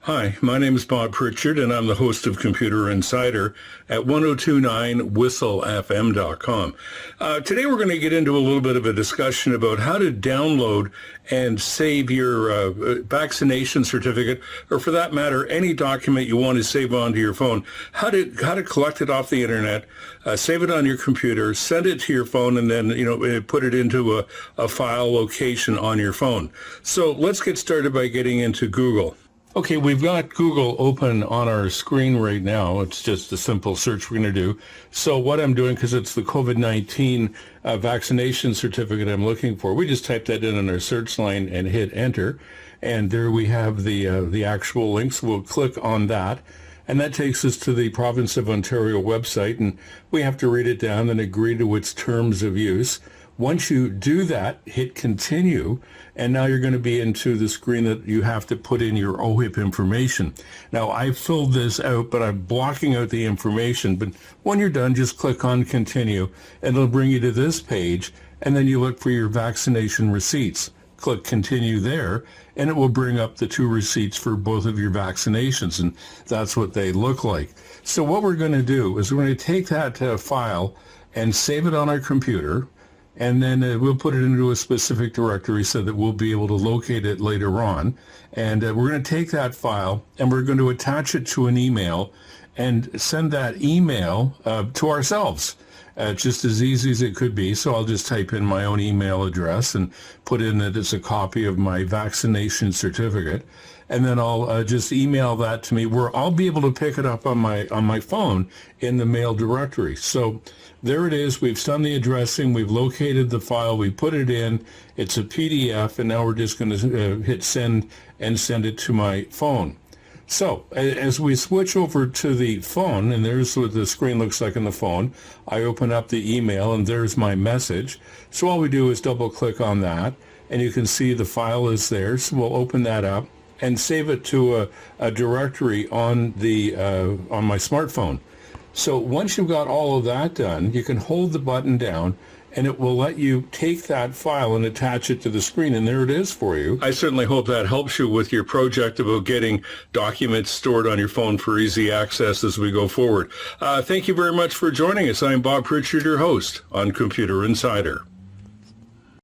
Hi, my name is Bob Pritchard, and I'm the host of Computer Insider at 1029whistlefm.com. Today we're going to get into a little bit of a discussion about how to download and save your vaccination certificate, or for that matter, any document you want to save onto your phone. How to collect it off the internet, save it on your computer, send it to your phone, and then put it into a file location on your phone. So let's get started by getting into Google. Okay, we've got Google open on our screen right now. It's just a simple search we're going to do. So what I'm doing, because it's the COVID-19 vaccination certificate I'm looking for, we just type that in our search line and hit enter. And there we have the actual links. We'll click on that. And that takes us to the Province of Ontario website. And we have to read it down and agree to its terms of use. Once you do that, hit continue, and now you're going to be into the screen that you have to put in your OHIP information. Now, I filled this out, but I'm blocking out the information. But when you're done, just click on continue, and it'll bring you to this page, and then you look for your vaccination receipts. Click continue there, and it will bring up the 2 receipts for both of your vaccinations, and that's what they look like. So what we're going to do is we're going to take that file and save it on our computer, and then we'll put it into a specific directory so that we'll be able to locate it later on. And we're going to take that file and we're going to attach it to an email and send that email to ourselves. Just as easy as it could be. So I'll just type in my own email address and put in that it's a copy of my vaccination certificate. And then I'll just email that to me, where I'll be able to pick it up on my phone in the mail directory. So there it is. We've done the addressing. We've located the file. We put it in. It's a PDF, and now we're just going to hit send and send it to my phone. So as we switch over to the phone, and there's what the screen looks like on the phone, I open up the email, and there's my message. So all we do is double click on that, and you can see the file is there. So we'll open that up and save it to a directory on my smartphone. So once you've got all of that done, you can hold the button down, and it will let you take that file and attach it to the screen, and there it is for you. I certainly hope that helps you with your project about getting documents stored on your phone for easy access as we go forward. Thank you very much for joining us. I'm Bob Pritchard, your host on Computer Insider.